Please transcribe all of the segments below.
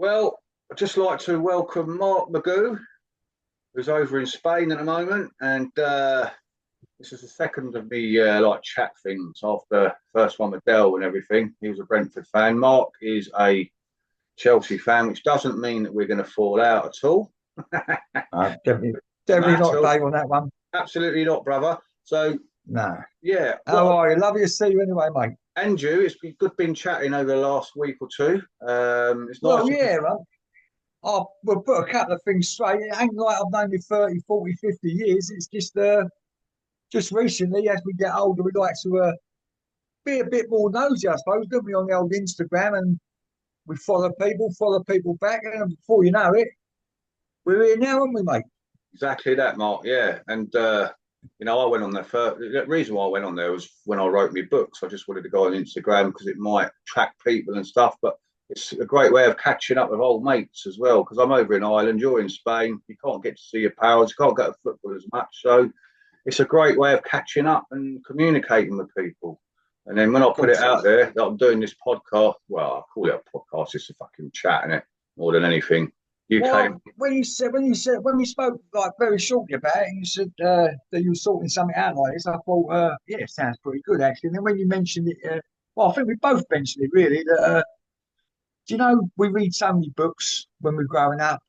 Well, I'd just like to welcome Mark Magoo, who's over in Spain at the moment, and this is the second of the like chat things after the first one with Dell and everything. He was a Brentford fan. Mark is a Chelsea fan, which doesn't mean that we're going to fall out at all. Definitely not Dave on that one. Absolutely not, brother. So, No. yeah. How are you? Lovely to see you anyway, mate. And you, it's been good being chatting over the last week or two. It's nice Well, to. yeah, we'll put a couple of things straight. It ain't like I've known you 30, 40, 50 years. It's just recently, as we get older, we like to be a bit more nosy, I suppose, don't we, on the old Instagram, and we follow people back, and before you know it, we're here now, aren't we, mate? Exactly that, Mark. Yeah, and I went on there first. The reason why I went on there was when I wrote my books. I just wanted to go on Instagram because it might attract people and stuff. But it's a great way of catching up with old mates as well. Because I'm over in Ireland, you're in Spain. You can't get to see your pals. You can't go to football as much. So it's a great way of catching up and communicating with people. And then when I put it out there that I'm doing this podcast, well, I call it a podcast. It's a fucking chat, innit? More than anything. Well, when we spoke like very shortly about it, and you said that you were sorting something out like this, I thought, yeah, it sounds pretty good actually. And then when you mentioned it, well, I think we both mentioned it really. That do you know we read so many books when we're growing up.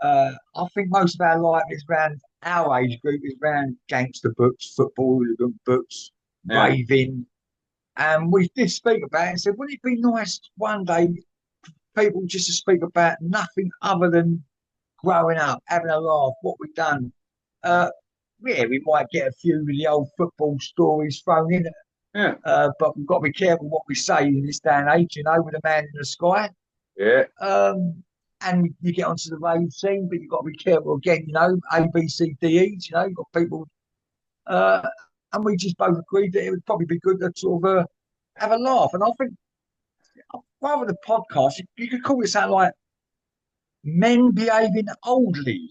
I think most of our life is around our age group is around gangster books, football books, Yeah. raving, and we did speak about it and said, wouldn't it be nice one day people just to speak about nothing other than growing up, having a laugh, what we've done. Uh, yeah, we might get a few of the old football stories thrown in, Yeah. but we've got to be careful what we say in this day and age, with the man in the sky. Yeah. And you get onto the rave scene, but you've got to be careful again, A, B, C, D, E, you've got people. Uh, and we just both agreed that it would probably be good to sort of have a laugh. And I think rather than podcast, you could call it something like men behaving oldly.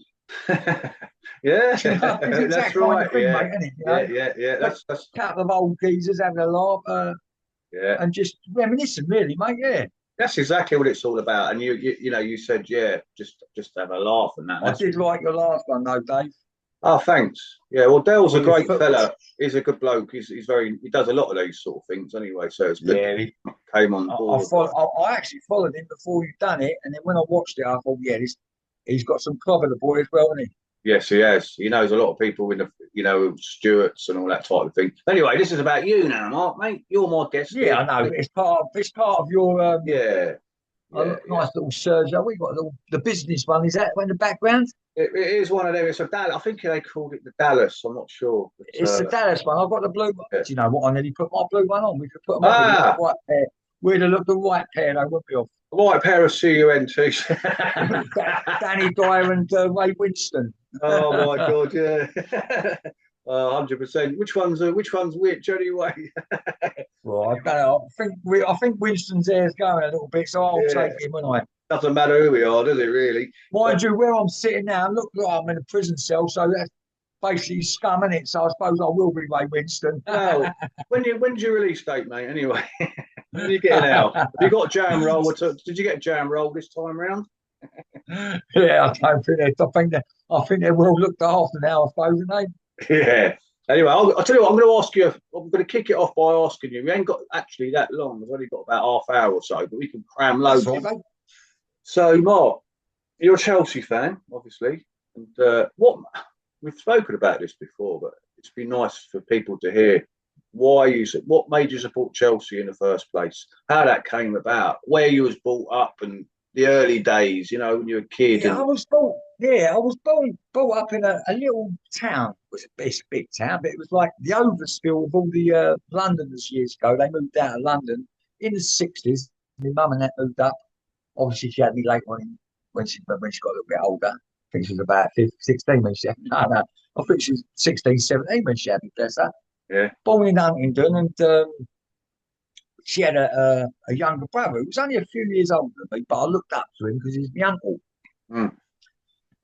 Yeah, It's that's that kind right. of thing, Yeah, mate, isn't it? yeah. That's A couple of old geezers having a laugh yeah. and just reminiscing, really, mate. Yeah, That's exactly what it's all about. And you said, yeah, just have a laugh and that. I That's did like your last one, though, Dave. oh, thanks. Yeah, well, Dell's a Well, your great foot. fella. He's a good bloke. He does a lot of these sort of things anyway. So it's good. Yeah, He came on board. I actually followed him before you'd done it, and then when I watched it, I thought, yeah, he's got some clobber, the boy, as well, hasn't he? Yes, he has. He knows a lot of people in the, Stewarts and all that type of thing. Anyway, this is about you now, Mark, mate. You're my guest Yeah, here. I know. It's part of your Yeah, yeah. nice little Sergio. We got the business one. Is that in the background? It is one of them. It's a Dallas. I think they called it the Dallas. I'm not sure. But, It's the Dallas one. I've got the blue one. yeah. Do you know what? I nearly put my blue one on. We could put them on. Ah, The white pair. We'd have looked the white pair, though, wouldn't we? Of white pair of CUNTs. Danny Dyer and Ray Winston. Oh my god, yeah. 100%. Which one's which anyway? Well, I don't know. I think Winston's hair's going a little bit, so I'll Yeah. take him, won't I? Doesn't matter who we are, does it really? Mind you, where I'm sitting now, look like I'm in a prison cell, so that's basically scum, isn't it? So I suppose I will be Ray Winston. Well, when's your release date, mate? Anyway, when are you getting out? Have you got jam roll? Did you get jam roll this time round? Yeah, I don't think I think they're well looked after now, I suppose, aren't Yeah. Anyway, I'll tell you what. I'm going to ask you. I'm going to kick it off by asking you. We ain't got actually that long. We've only got about half hour or so, but we can cram they? loads. That's right, mate. So, Mark, you're a Chelsea fan, obviously, and what we've spoken about this before, but it's been nice for people to hear what made you support Chelsea in the first place, how that came about, where you was brought up, and the early days, when you were a kid. Yeah, I was brought up in a little town. It's a big town, but it was like the Overspill of all the Londoners years ago. They moved out of London in the 60s. My mum and that moved up. Obviously, she had me later on when she got a little bit older. I think she was about 15, 16 when she had me. No. I think she was 16, 17 when she had me, bless her. Yeah. Born in Huntingdon, and she had a younger brother who was only a few years older than me, but I looked up to him because he's my uncle. Mm.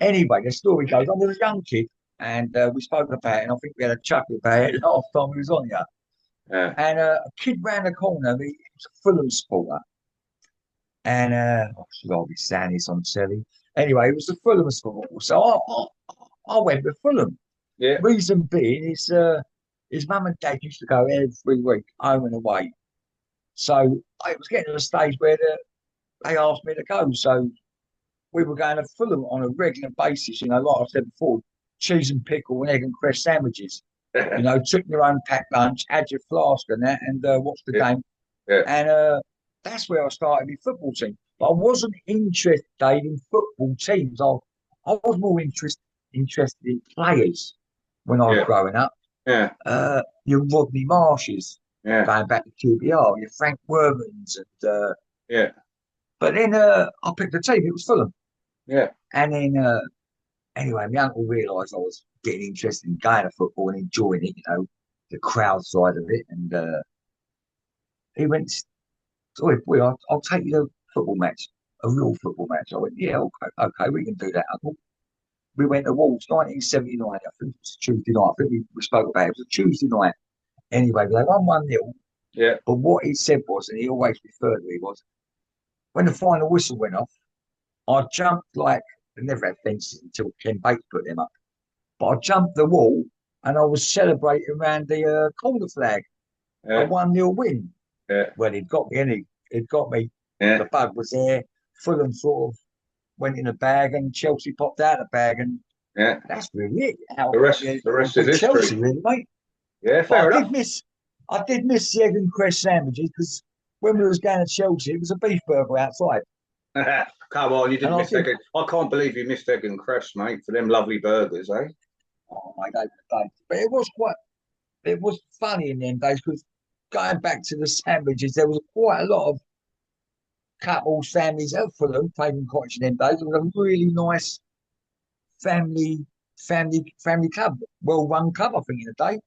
Anyway, the story goes, I was a young kid, and we spoke about it, and I think we had a chuckle about it last time we was on here. Yeah. And a kid round the corner, he was a Fulham supporter. And should I be saying this on telly? Anyway, it was the Fulham school, so I went with Fulham. Yeah. Reason being is his mum and dad used to go every week, home and away. So it was getting to a stage where they asked me to go. So we were going to Fulham on a regular basis. You know, like I said before, cheese and pickle and egg and cress sandwiches. You know, took your own packed lunch, had your flask and that, and watched the Yeah. game. Yeah. And that's where I started my football team. But I wasn't interested in football teams. I was more interested in players when I was Yeah. growing up. Yeah. Your Rodney Marshes, Yeah. going back to QBR, your Frank Wormans, and Yeah. but then I picked a team. It was Fulham, Yeah. and then anyway, my uncle realised I was getting interested in going to football and enjoying it. You know, the crowd side of it, and he went, "Oh boy, I'll take you to a football match, a real football match." I went, "Yeah, okay, we can do that, uncle." We went to Wolves, 1979. I think it was a Tuesday night. I think we spoke about it. It was a Tuesday night. Anyway, they won 1-0. Yeah. But what he said was, and he always referred to it, was when the final whistle went off, I jumped like they never had fences until Ken Bates put them up. But I jumped the wall and I was celebrating around the corner flag, a Yeah. 1-0 win. Yeah. Well, he'd got me, and he'd got me. Yeah. The bug was there. Fulham sort of went in a bag, and Chelsea popped out a bag, and Yeah. that's really it. How The I got rest, me the rest is with history. Chelsea, really, mate. Yeah, But fair enough. I did miss the egg and cress sandwiches because when we was going to Chelsea, it was a beef burger outside, Come on, you and didn't I miss egg. did. I can't believe you missed egg and cress, mate, for them lovely burgers, eh? Oh my God, but it was funny in them days because going back to the sandwiches, there was quite a lot of couple families at Fulham, Craven Cottage in them days. It was a really nice family, family club, well run club, I think, in the day.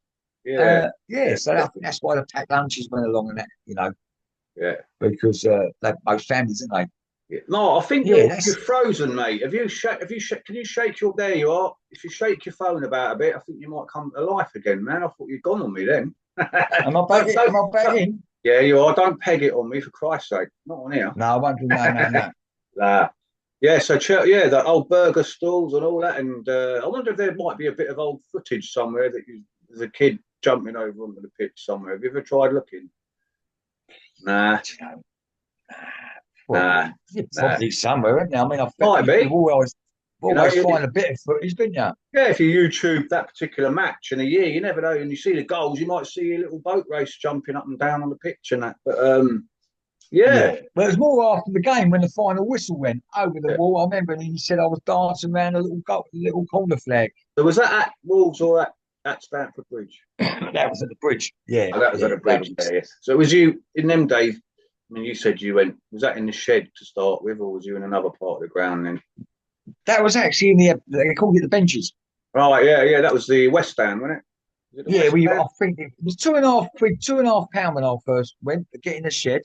Yeah, Yeah, yeah, so I think that's why the packed lunches went along and that, you know, yeah. because they most families, didn't they? Yeah. No, I think Yeah, you're that's. frozen, mate. Can you shake your? There you are. If you shake your phone about a bit, I think you might come to life again, man. I thought you'd gone on me then. Am I back? Am I back in? Yeah, you are. Don't peg it on me, for Christ's sake. Not on here. No, I won't do. No, no, no. Nah. Yeah, so yeah, the old burger stalls and all that, and I wonder if there might be a bit of old footage somewhere that you, as a kid, jumping over onto the pitch somewhere. Have you ever tried looking? Nah, You know, nah, probably, yeah, nah. probably somewhere, isn't there? I mean, I bet Might you've be. You know, always find a bit of footage, didn't you? yeah, if you YouTube that particular match in a year, you never know. And you see the goals, you might see a little boat race jumping up and down on the pitch and that. But yeah, Yeah, but it was more after the game when the final whistle went over the yeah. wall. I remember and he said I was dancing around a little corner flag. So was that at Wolves or at Stamford Bridge? That was at the bridge. Yeah, Oh, that was yeah, at a that bridge. was. Yeah, yes. So it was you in them days? I mean, you said you went. Was that in the shed to start with, or was you in another part of the ground then? That was actually in the they called it the benches. Right, yeah, yeah. That was the West Stand, wasn't it? Was it the Yeah, West I Stand? think it was £2.50, £2.50 when I first went to get in the shed.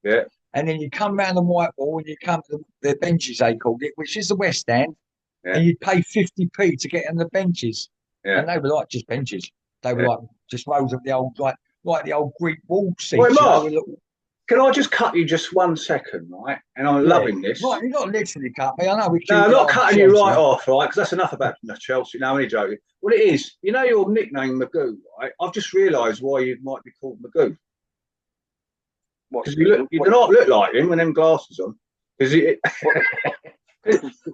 Yeah, And then you come round the white wall and you come to the benches, they called it, which is the West Stand, yeah, and you'd pay 50p to get on the benches. yeah, And they were like just benches. They were yeah. like just rows of the old, like the old Greek wall Wait, seats, you know, Mark, with little, can I just cut you just 1 second, right? And I'm yeah. loving this. Right, you're not literally cut me. I know we No, I'm not QPR and cutting you right Chelsea. off, right? Because that's enough about Chelsea. No, I'm only joking. What it is, you know your nickname Magoo, right? I've just realised why you might be called Magoo. What's Because you do not look like him with them glasses on. Because what,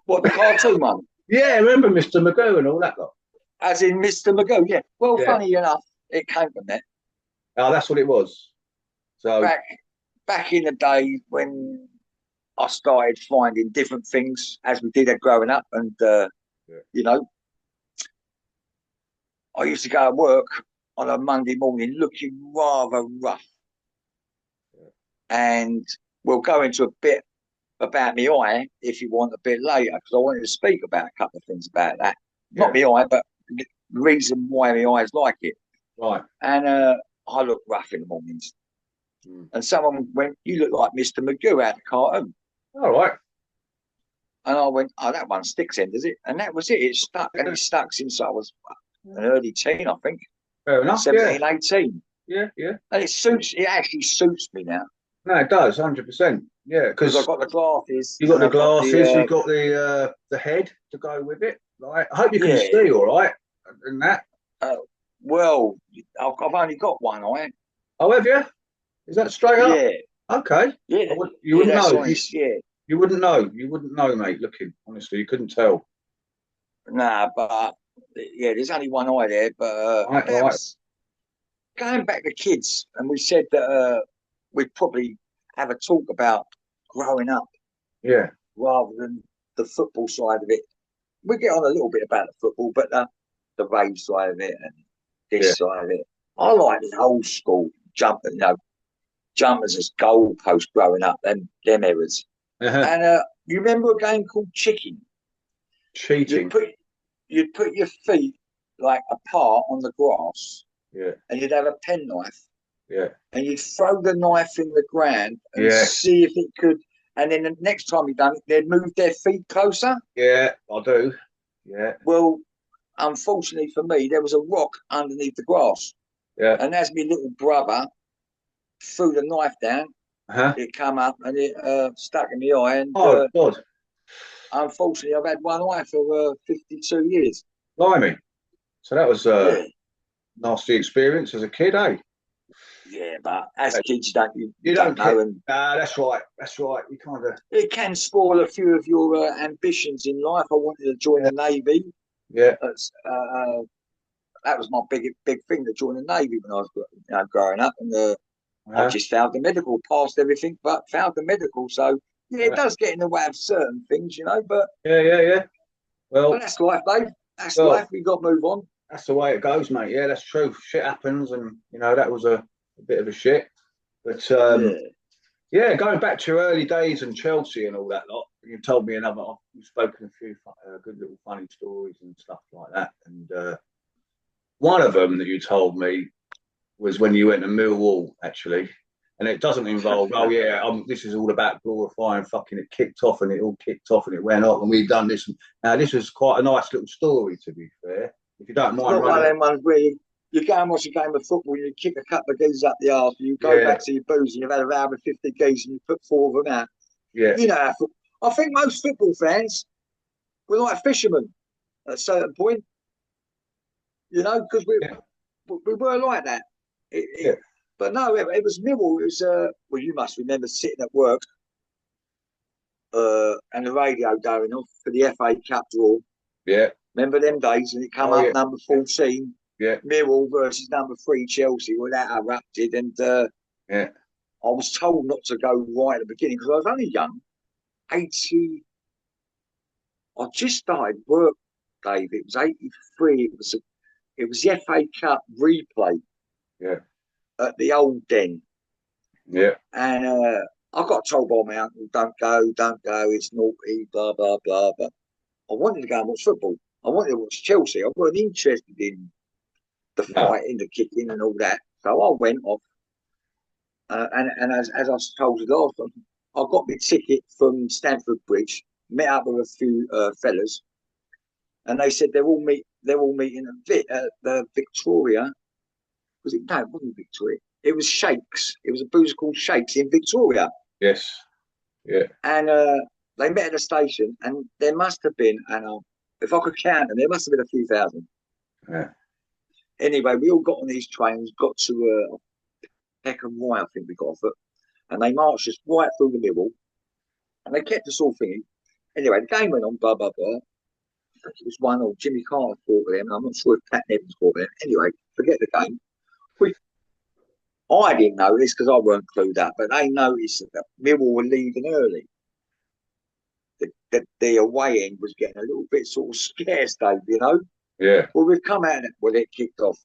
what the cartoon one? yeah, remember Mr. Magoo and all that lot. As in Mr. Magoo, yeah. Well, Yeah. funny enough, it came from that. Oh, that's what it was. So Back back in the day when I started finding different things as we did growing up, and yeah, you know, I used to go to work on a Monday morning looking rather rough, yeah, and we'll go into a bit about my eye if you want a bit later because I wanted to speak about a couple of things about that. Not yeah, my eye, but the reason why my eyes like it. right. And I look rough in the mornings. Mm. And someone went, "You look like Mr. Magoo out of the cartoon." All right. And I went, "Oh, that one sticks in, does it?" And that was it. It stuck, and it stuck since I was an early teen, I think, Fair enough. Yeah, 17, 18. yeah, yeah. And it actually suits me now. No, it does, 100%. Yeah, because I've because got the glasses you got and the I've got glasses, you the got the head to go with it. Right. I hope you can yeah. see all right in that. Uh, well, I've only got one eye. Oh, have you? Is that straight up? Yeah, Okay. yeah, You yeah. wouldn't That's know. honest. Yeah, You wouldn't know. You wouldn't know, mate. Looking, honestly, you couldn't tell. nah, but yeah, there's only one eye there. But Right, about right. going back to kids, and we said that we'd probably have a talk about growing up Yeah, rather than the football side of it. We get on a little bit about the football, but the rave side of it and yeah. this side of it. I like the old school jumping, jumpers as goalposts growing up, them eras. Uh-huh. And you remember a game called Chicken? You'd Cheating. put you'd put your feet like apart on the grass, Yeah, and you'd have a penknife, yeah, and you'd throw the knife in the ground and yeah, see if it could. And then the next time you done it, they'd move their feet closer. yeah. I do. Yeah, Well, unfortunately for me, there was a rock underneath the grass, yeah. and as my little brother threw the knife down, Uh-huh. it come up and it stuck in my eye. And Oh God, unfortunately, I've had one eye for 52 years. blimey. So that was a Yeah, nasty experience as a kid, eh? yeah, but as Like, kids, you you don't don't care. know, and That's right. That's right. You kind of. it can spoil a few of your ambitions in life. I wanted to join Yeah, the navy. yeah. That's, that was my big thing to join the navy when I was growing up, and I Uh-huh. just failed the medical, passed everything, but failed the medical. So yeah, it Uh, does get in the way of certain things, but yeah, yeah, yeah. Well, that's life, Dave. That's well. life. We got to move on. That's the way it goes, mate. Yeah, that's true. Shit happens, and that was a bit of a shit. But Yeah, yeah, going back to your early days and Chelsea and all that lot, you told me another. You've spoken a few good little funny stories and stuff like that. And one of them that you told me was when you went to Millwall, actually. And it doesn't involve, oh yeah, this is all about glorifying fucking it kicked off and it all kicked off and it went off and we've done this. Now this was quite a nice little story, to be fair. If you don't it's mind not one of running, them ones where you go and watch a game of football, and you kick a couple of geese up the arse, and you go yeah, back to your booze, and you've had a round with 50 geese, and you put four of them out. yeah, You know, I think most football fans were like fishermen at a certain point, because yeah, we were like that. yeah, But no, it was Millwall. It was well, you must remember sitting at work and the radio going off for the FA Cup draw. yeah. Remember them days, and it come Oh up yeah, number 14, yeah, Millwall versus number 3 Chelsea. Well, that erupted, and yeah. I was told not to go right at the beginning because I was only young, 80. I just started work, Dave. It was 83. It was the FA Cup replay Yeah, at the old Den. yeah, And I got told by my uncle, don't go, it's naughty, blah, blah, blah. But I wanted to go and watch football. I wanted to watch Chelsea. I wasn't interested in the no, fighting, the kicking, and all that. So I went off. And as I told you last time, I got my ticket from Stamford Bridge, met up with a few fellas, and they said they're all meeting at the Victoria. Was it? No, it wasn't Victoria. It was Shakes. It was a booze called Shakes in Victoria. yes, yeah, And they met at the station, and there must have been, and if I could count them, there must have been a few thousand. yeah, Anyway, we all got on these trains, got to Peckham Rye, I think we got off it, and they marched us right through the middle, and they kept us all thinking. Anyway, the game went on, blah, blah, blah. It was one or Jimmy Carter fought with them. I'm not sure if Pat Nevins fought with them. Anyway, forget the game. We, I didn't know this because I weren't clued up, but they noticed that Millwall were leaving early. The away end was getting a little bit sort of scarce, Dave. yeah, Well, we've come out well, it kicked off.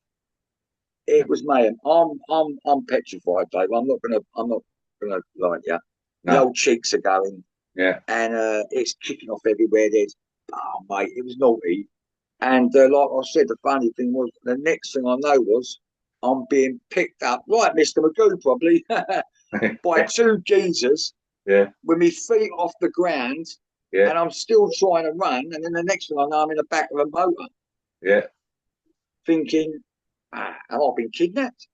It was mayhem. I'm petrified, Dave. I'm not gonna lie to you. The no, old cheeks are going, yeah, and it's kicking off everywhere. Mate, it was naughty. And like I said, the funny thing was, the next thing I know was I'm being picked up, like Mr. Magoo probably, by two geezers yeah, with my feet off the ground, yeah, and I'm still trying to run. And then the next thing I know, I'm in the back of a motor, yeah, thinking, have I been kidnapped?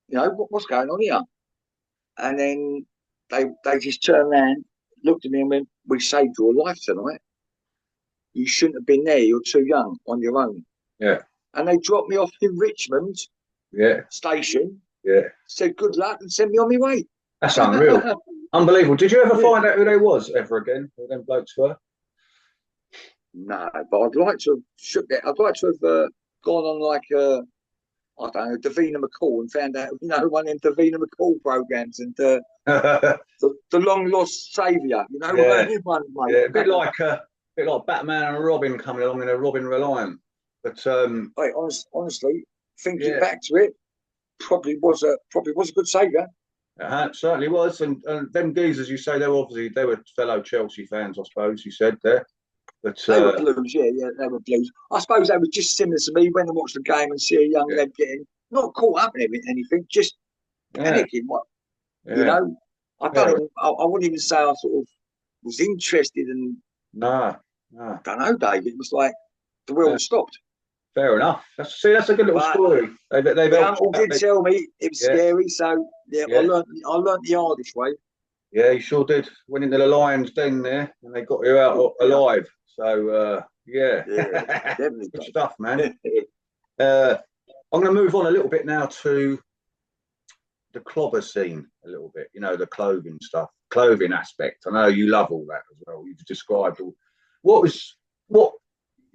What's going on here? And then they just turned around, looked at me and went, "We saved your life tonight. You shouldn't have been there. You're too young on your own." Yeah. And they dropped me off in Richmond station. Yeah. Said good luck and sent me on my way. That's unreal. Unbelievable. Did you ever find out who they was ever again? Who them blokes were? No, but I'd like to have shook that. I'd like to have gone on like I don't know, Davina McCall and found out, one in Davina McCall programs and the long lost saviour, one, mate. Yeah, a bit like Batman and Robin coming along in a Robin Reliant. But hey, honestly, thinking back to it, probably was a good saviour. It certainly was, and them geezers, you say, they were fellow Chelsea fans, I suppose. You said there, but they were Blues, yeah, they were Blues. I suppose they were just similar to me when I watched the game and see a young lad getting not caught up in anything, just panicking. What I wouldn't even say I sort of was interested in. No. I don't know, Dave. It was like the world stopped. Fair enough. That's a good little story. My uncle did tell me it was scary, so I learned the hardest way. Yeah, you sure did. Went into the lion's den there, and they got you out alive. So definitely good stuff, man. I'm going to move on a little bit now to the clobber scene a little bit. The clothing aspect. I know you love all that as well. You've described what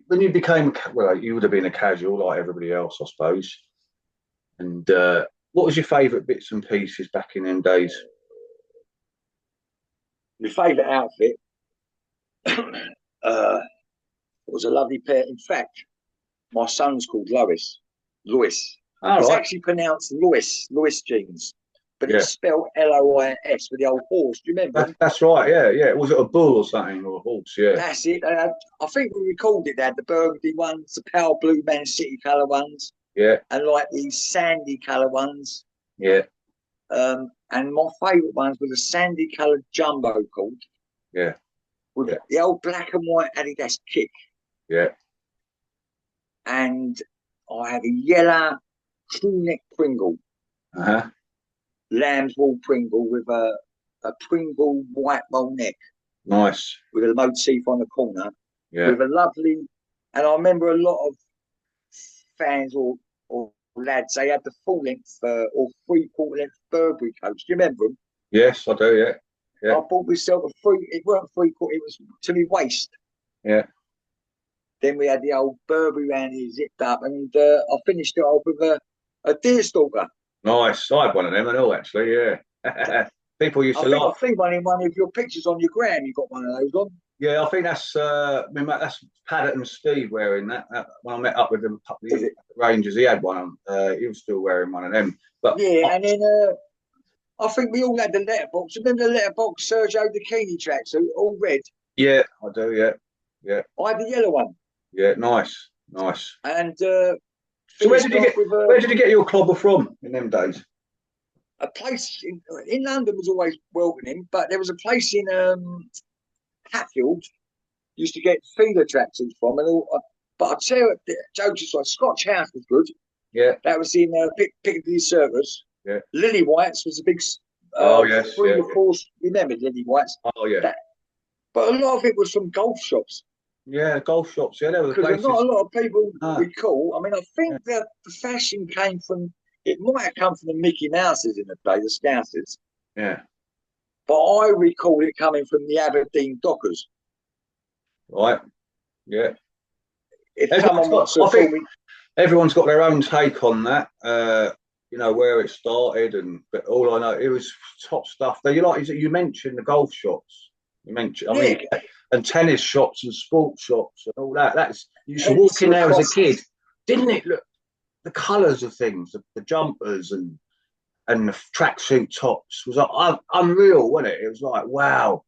when you became, you would have been a casual like everybody else, I suppose. And what was your favourite bits and pieces back in them days? My favourite outfit was a lovely pair. In fact, my son's called Lois. It's actually pronounced Lois jeans, but it's spelled Lois with the old horse. Do you remember? That's right, yeah. Was it a bull or something, or a horse? Yeah. That's it. I think we recalled it. They had the burgundy ones, the pale blue Man City colour ones. Yeah. And like these sandy colour ones. Yeah. And my favourite ones were the sandy coloured jumbo cord. Yeah. With the old black and white Adidas kick. Yeah. And I had a yellow crew neck Pringle. Lamb's wool Pringle with a Pringle white roll neck. Nice. With a motif on the corner. Yeah. With a lovely, and I remember a lot of fans or lads, they had the full length or 3/4 length Burberry coats. Do you remember them? Yes, I do, yeah. I bought myself it weren't 3/4, it was to my waist. Yeah. Then we had the old Burberry round here zipped up, and I finished it off with a deerstalker. Nice. I had one of them and all, actually, yeah. People used to laugh. I think one of your pictures on your gram, you got one of those on. Yeah, I think that's Paddock and Steve wearing that. When I met up with them a couple of years Rangers, he had one on. He was still wearing one of them. But and then I think we all had the letterbox. Remember the letterbox Sergio Taccini tracksuit, all red? Yeah, I do, yeah. I had the yellow one. Yeah, nice. And so where did you get your clobber from in them days? A place in London was always welcoming, but there was a place in Hatfield used to get feeder tracksuits from, and all. But I tell you, jokes aside, Scotch House was good. Yeah, that was in Piccadilly Circus. Yeah, Lily White's was a big. 3 or 4. Remember Lily White's? Oh yeah. But a lot of it was from golf shops. Yeah, golf shops. Yeah, there were places. Not a lot of people recall. I mean, I think that the fashion came from. It might have come from the Mickey Mouses in the day, the Scousers. Yeah. But I recall it coming from the Aberdeen Dockers. Right. Yeah. I think everyone's got their own take on that. Where it started, but all I know, it was top stuff. You mentioned the golf shops. And tennis shops and sports shops and all that. You used to walk in there as a kid, didn't it? Look, the colours of things, the jumpers and the tracksuit tops was unreal, wasn't it? It was like, wow.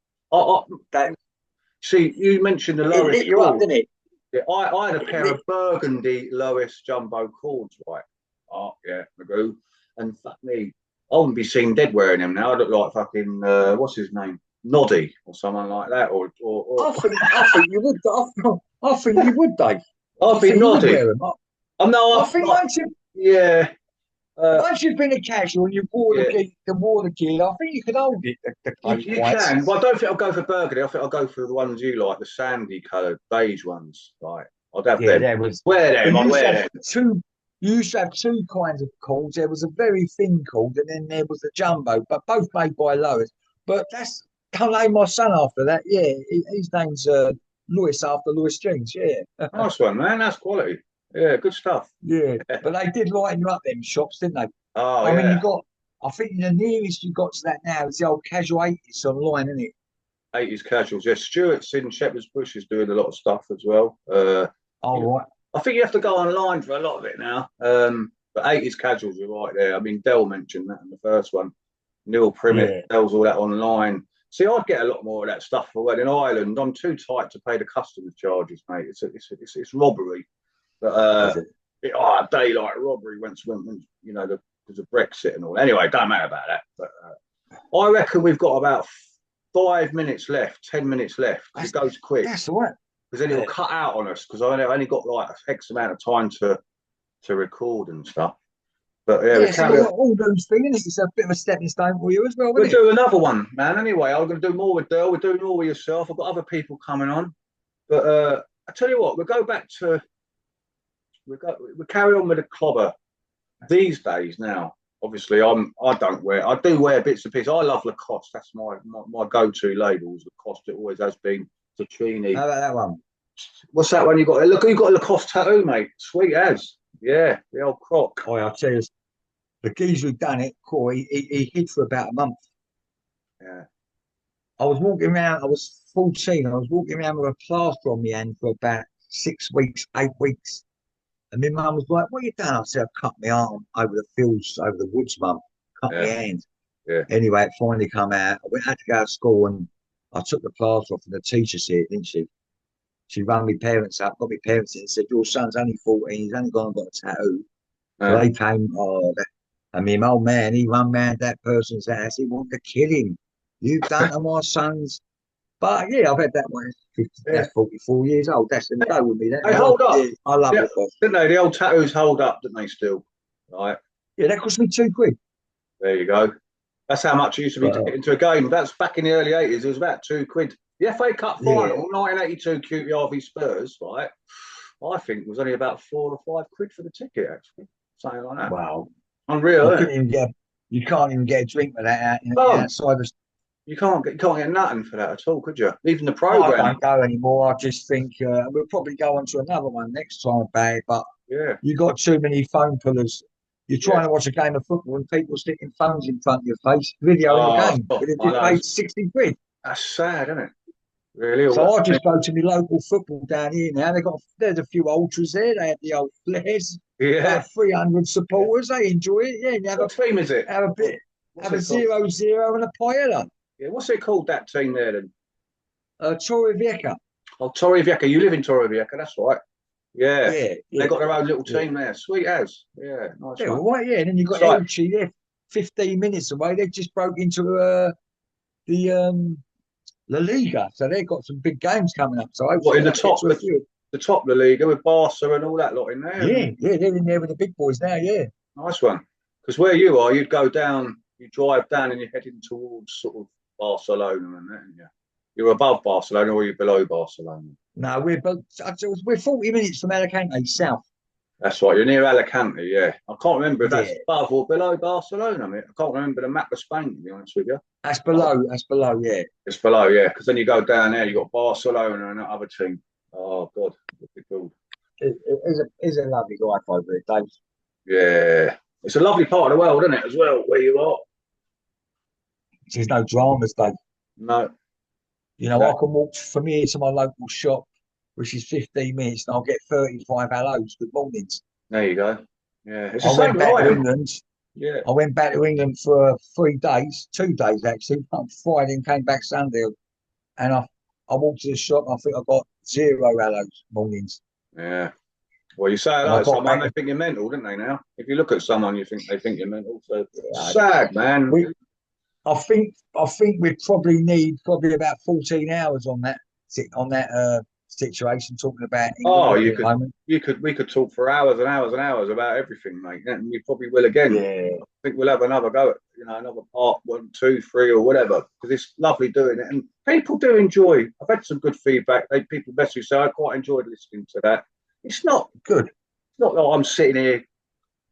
See, you mentioned the Lois. It lit you up, didn't it? Yeah, I had a pair of burgundy Lois jumbo cords, right? Oh, yeah, Magoo. And fuck me, I wouldn't be seen dead wearing them now. I look like fucking, what's his name? Noddy or someone like that. I think you would. I think you would, Dave. I'd be Noddy. Yeah. Once you've been a casual and you've wore Yeah, the gear, I think you can hold it. The coat you whites. can. Well, I don't think I'll go for burgundy. I think I'll go for the ones you like, the sandy coloured beige ones. Right, I'd have Yeah, them. there was. Wear But them. you I'd used to wear have them. two. You used to have two kinds of cords. There was a very thin cord, and then there was the jumbo, but both made by Lois. But that's can't name my son after that. Yeah, his name's Lois after Lois Jeans. Yeah, Nice one, man. That's quality. Yeah, good stuff. yeah. But they did lighten you up them shops, didn't they? Oh I mean, you yeah, got. I think the nearest you got to that now is the old casual 80s online, isn't it? 80s casuals. Yeah, Stuart's in Shepherd's Bush is doing a lot of stuff as well. All right. I think you have to go online for a lot of it now. But 80s casuals are right there. I mean, Dell mentioned that in the first one. Neil Primit Yeah. sells all that online. See, I'd get a lot more of that stuff for well in Ireland. I'm too tight to pay the customs charges, mate. It's robbery. But Was it? daylight robbery when you know there's a Brexit and all. Anyway, don't matter about that. But I reckon we've got about 5 minutes left, 10 minutes left. It goes quick That's all right. because then it'll cut out on us because I only got like a X amount of time to record and stuff. But yeah, Yeah, we it's like carry on. all those things. It's a bit of a stepping stone for you as well, We'll isn't it? do another one, man. Anyway, I'm going to do more with Dale. We're doing more with yourself. I've got other people coming on. But I tell you what, we'll go back to we carry on with the clobber these days now. Obviously, I do wear bits and pieces. I love Lacoste. That's my go-to label is Lacoste. It always has been. Tacchini. How about that one? What's that one you got? Look, you got a Lacoste tattoo, mate. Sweet as. Yeah, the old croc. Oh, I'll tell you, the geezer who done it, Corey, he hid for about a month. Yeah. I was walking around, I was 14, I was walking around with a plaster on my hand for about 6 weeks, 8 weeks. And my mum was like, what you done? I said, I cut my arm over the fields, over the woods, mum. Cut my Yeah. hand. Yeah. Anyway, it finally come out. Had to go to school and I took the plaster off and the teacher said it, didn't she? She rang my parents up, got my parents in and said, your son's only 14, he's only gone and got a tattoo. So Yeah. they came, I mean, old man, he run round that person's house, he wanted to kill him. You've done to my son's. But yeah, I've had that one. Yeah. That's 44 years old. That's them go with me. That They hold up. Yeah, I love Yeah. it, boss. Didn't they? The old tattoos hold up, didn't they, still? Right. Yeah, that cost me £2. There you go. That's how much it used to be to get into a game. That's back in the early 80s. It was about £2. The FA Cup final, 1982 QPR v Spurs, right? I think was only about £4 or £5 for the ticket, actually. Something like that. Wow. Unreal, isn't it? You can't even get a drink with that outside the. You can't get nothing for that at all, could you? Even the I programme. don't go anymore. I just think we'll probably go on to another one next time about it. But Yeah. you got too many phone pullers. You're trying to watch a game of football and people sticking phones in front of your face, videoing the game. But if you paid £60. That's sad, isn't it? Really? So I just go to my local football down here now. There's a few ultras there. They have the old flares. Yeah. About 300 supporters. They enjoy it. Yeah, and What team is it? have a bit, have a 0-0 and a paella. Yeah, what's it called, that team there then? Torrevieja. Oh, Torrevieja. You live in Torrevieja, that's right. Yeah. Yeah. They got their own little team there. Sweet as. Yeah, nice Yeah, one. right, yeah. And then you've got Elche there, 15 minutes away. They just broke into the La Liga. So they've got some big games coming up. So what, in the top La Liga with Barca and all that lot in there? Yeah, they're in there with the big boys now, yeah. Nice one. Because where you are, you'd go down, you drive down and you're heading towards sort of Barcelona and that, aren't you? You're above Barcelona or you're below Barcelona? No, we're 40 minutes from Alicante, south. That's right. You're near Alicante, yeah. I can't remember if that's Yeah. above or below Barcelona. I can't remember the map of Spain, to be honest with you. That's below, yeah. It's below, yeah. Because then you go down there, you've got Barcelona and that other team. Oh, God. What's it called? It's a lovely life over there, Dave. Yeah. It's a lovely part of the world, isn't it, as well, where you are? There's no dramas, Dave. No. You know, I can walk from here to my local shop, which is 15 minutes, and I'll get 35 hellos. Good mornings. There you go. Yeah. It's I went back to England. Yeah. I went back to England for 3 days, 2 days actually. On Friday and came back Sunday. And I walked to the shop and I think I got 0 hellos mornings. Yeah. Well, you say hello to someone, they think you're mental, don't they, now? If you look at someone, they think you're mental. So sad, man. I think we probably need about 14 hours on that situation talking about England Oh, rugby at the moment. we could talk for hours and hours and hours about everything, mate. And we probably will again. Yeah, I think we'll have another go at, another part 1, 2, 3 or whatever, because it's lovely doing it. And people do enjoy. I've had some good feedback. People message say, I quite enjoyed listening to that. It's not good. It's not like I'm sitting here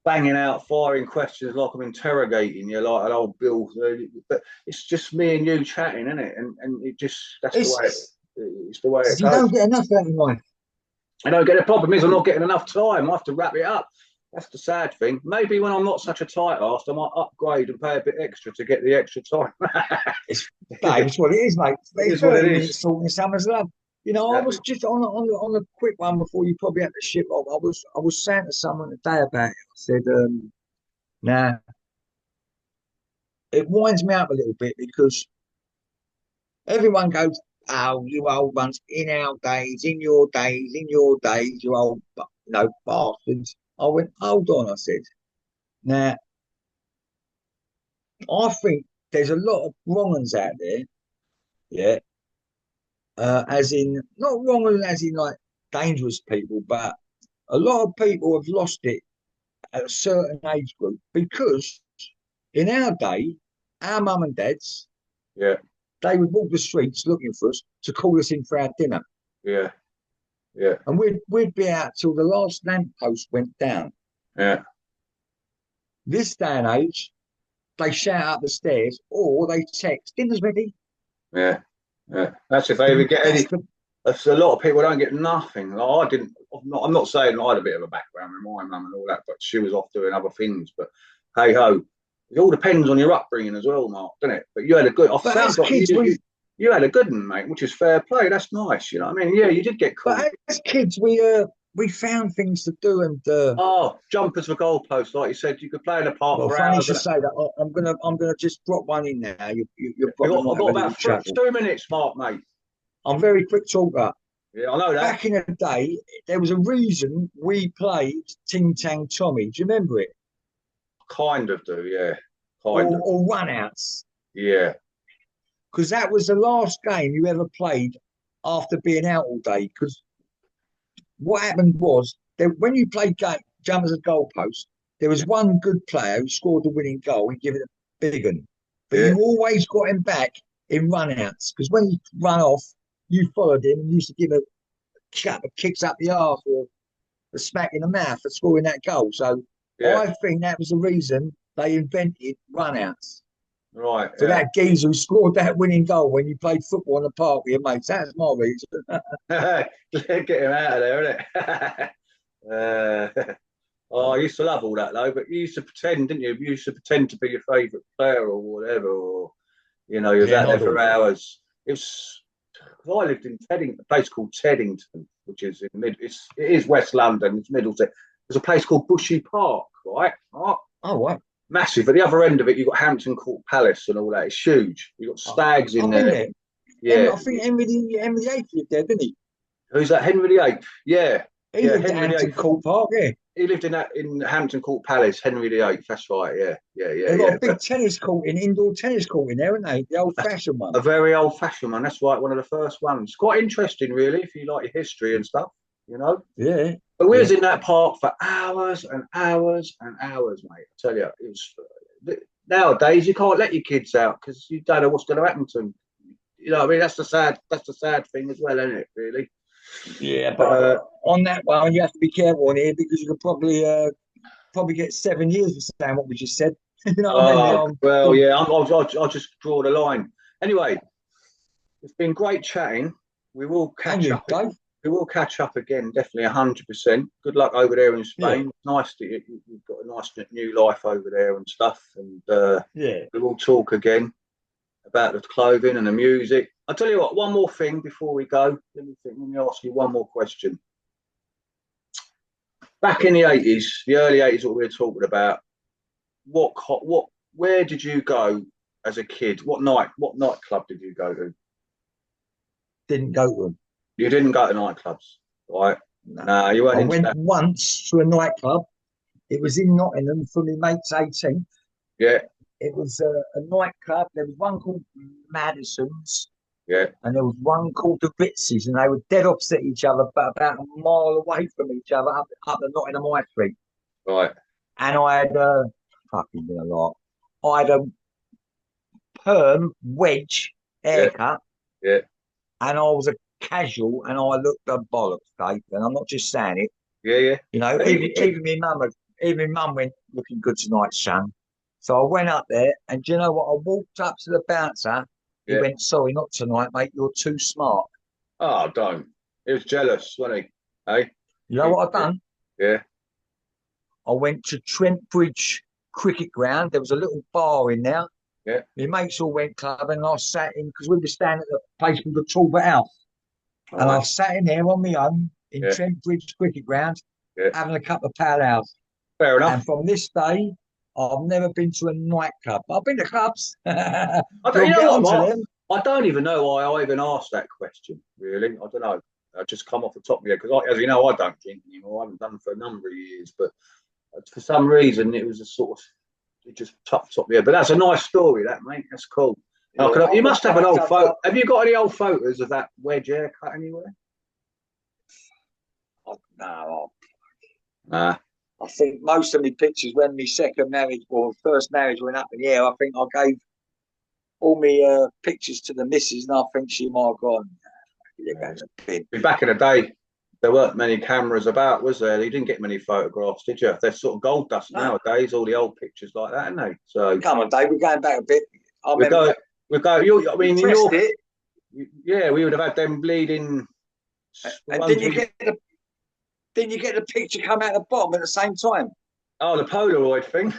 banging out, firing questions like I'm interrogating you, like an old Bill. But it's just me and you chatting, isn't it? And it just it's the way it You goes. don't get enough out of life. I don't get the problem is I'm not getting enough time. I have to wrap it up. That's the sad thing. Maybe when I'm not such a tight ass, I might upgrade and pay a bit extra to get the extra time. It's, it's what it is, mate. It is what it 30 is. minutes talking summer's love. I Exactly. was just on a quick one before you probably had to ship off. I was saying to someone today about it. I said, now it winds me up a little bit because everyone goes, "Oh, you old ones, in our days, in your days, you old, bastards." I went, "Hold on," I said. Now, I think there's a lot of wrong uns out there, yeah, as in, not wrong as in like dangerous people, but a lot of people have lost it at a certain age group because in our day, our mum and dads, Yeah, they would walk the streets looking for us to call us in for our dinner. yeah, yeah, And we'd be out till the last lamppost went down. yeah, This day and age, they shout up the stairs or they text, dinner's ready. yeah, yeah. That's if they ever get That's any. the That's a lot of people don't get nothing. Like I didn't. I'm not saying I had a bit of a background with my mum and all that, but she was off doing other things. But hey ho, it all depends on your upbringing as well, Mark, doesn't it? But you had a good. It but sounds as like kids we you had a good one, mate, which is fair play. That's nice. You know what I mean? Yeah, you did get called. but as kids we found things to do and Oh, jumpers for goalposts, like you said, you could play in the park well, for funny you hours. should say that. I'm gonna just drop one in there. You probably I've might have got a little about chuckle. 2 minutes, Mark, mate. I'm very quick talker. Yeah, I know that. Back in the day, there was a reason we played Ting Tang Tommy. Do you remember it? Kind of do, yeah. Kind of. Or runouts? Yeah, Because that was the last game you ever played after being out all day. Because what happened was that when you played jumpers at goalpost, there was one good player who scored the winning goal and give it a big one. But yeah, you always got him back in runouts because when he run off, you followed him and used to give a couple of kicks up the arse or a smack in the mouth for scoring that goal. So yeah. I think that was the reason they invented runouts. Right, For yeah. that geezer who scored that winning goal when you played football in the park with your mates. That's my reason. Get him out of there, isn't it? Oh, I used to love all that though, but you used to pretend, didn't you? You used to pretend to be your favourite player or whatever, or you was Yeah, out there not for all. hours. It was because I lived in Teddington, a place called Teddington, which is in it is West London, it's Middlesex. There's a place called Bushy Park, right? Oh, Oh, what? massive. At the other end of it, you've got Hampton Court Palace and all that. It's huge. You've got stags in I've been there. there. Yeah. I think Henry the Eighth lived there, didn't he? Who's that? Henry VIII. Yeah. He Yeah, lived at Henry Hampton VIII. Court Park, yeah. He lived in Hampton Court Palace, Henry VIII. That's right. Yeah, yeah, yeah, They've got yeah. a big tennis court indoor tennis court in there, haven't they? The old fashioned one. A very old-fashioned one. That's right. One of the first ones. Quite interesting, really, if you like your history and stuff. You know. Yeah. But we Yeah. was in that park for hours and hours and hours, mate. I tell you, it was. Nowadays, you can't let your kids out because you don't know what's going to happen to them. You know what I mean? That's the sad thing as well, isn't it? Really. Yeah, but on that one, you have to be careful on here because you could probably get 7 years for saying what we just said. You know what I mean? Oh well, yeah. I'll just draw the line. Anyway, it's been great chatting. We will And catch you, up. Dave? We will catch up again. Definitely 100%. Good luck over there in Yeah. Spain. Nice that you've got a nice new life over there and stuff. And Yeah. we will talk again about the clothing and the music. I'll tell you what. One more thing before we go. Let me ask you one more question. Back in the 80s, the early 80s, what we were talking about. Where did you go as a kid? What nightclub did you go to? Didn't go to them. You didn't go to nightclubs, right? No. Nah, you weren't I into went that. once to a nightclub. It was in Nottingham for my mate's 18th. Yeah, It was a nightclub. There was one called Madison's. Yeah. and there was one called the Ritzes, and they were dead opposite each other, but about a mile away from each other, up the Nottingham High Street. Right. And I had fucking been a lot. I had a perm wedge Yeah. haircut, Yeah. and I was a casual, and I looked a bollocks, Dave. And I'm not just saying it. Yeah. Yeah. You know, even my mum went looking good tonight, son. So I went up there, and do you know what? I walked up to the bouncer. He Yeah. went, "Sorry, not tonight, mate. You're too smart." Oh, don't. He was jealous, wasn't he? Hey. You know what I've done? Yeah. I went to Trent Bridge Cricket Ground. There was a little bar in there. Yeah. My mates all went clubbing, and I sat in because we were standing at a place called the Talbot House. All And I right. sat in there on my own in Yeah. Trent Bridge Cricket Ground, Yeah. having a cup of pale ales. Fair enough. And from this day, I've never been to a nightclub. I've been to clubs. I don't, We'll you get know on what, to Mark? them. I don't even know why I even asked that question, really. I don't know. I just come off the top of my head because, as you know, I don't drink anymore. I haven't done for a number of years, but for some reason, it was a sort of, it just top of my head. But that's a nice story, that, mate. That's cool. Yeah, You must have an old photo. I've Have you got any old photos of that wedge haircut anywhere? no, Nah. I think most of my pictures when my second marriage or first marriage went up in the air, I think I gave all my pictures to the missus, and I think she might have gone, Back in the day, there weren't many cameras about, was there? You didn't get many photographs, did you? They're sort of gold dust nowadays, all the old pictures like that, aren't they? So come on, Dave, we're going back a bit. I remember we go. I mean, in your, it. Yeah, we would have had them bleeding. And didn't you get the picture come out the bottom at the same time? Oh, the Polaroid thing.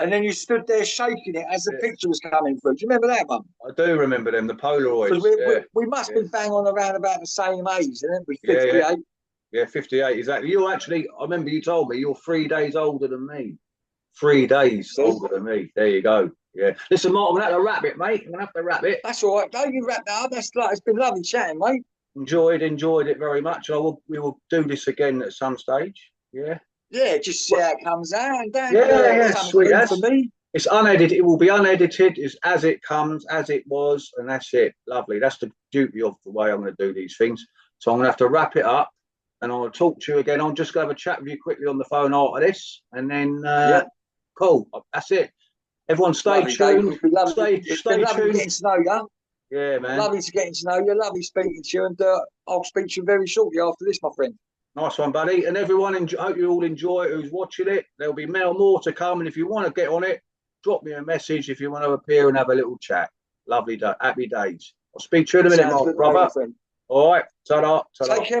And then you stood there shaking it as the picture was coming through. Do you remember that one? I do remember them, the Polaroids. We must have been bang on around about the same age, didn't we? 58. Yeah, 58, exactly. You're actually, I remember you told me you're 3 days older than me. 3 days older than me. There you go. Yeah. Listen, Mark, I'm going to have to wrap it, mate. I'm going to have to wrap it. That's all right, Dave. You wrap that up. It's been lovely chatting, mate. Enjoyed it very much. We will do this again at some stage. Yeah. Yeah, just see how it comes out. Yeah, sweet. For me. It's unedited. It will be unedited. It's as it comes, as it was, and that's it. Lovely. That's the beauty of the way I'm going to do these things. So I'm going to have to wrap it up, and I'll talk to you again. I'll just go have a chat with you quickly on the phone after this, and then cool. That's it. Everyone, stay tuned. Stay tuned. Getting to know you. Yeah, man. Lovely to get to know you. Lovely speaking to you, and I'll speak to you very shortly after this, my friend. Nice one, buddy. And everyone, hope you all enjoy it who's watching it. There'll be more to come. And if you want to get on it, drop me a message if you want to appear and have a little chat. Lovely day. Happy days. I'll speak to you in a minute, my brother. All right. Ta-da. Take care, my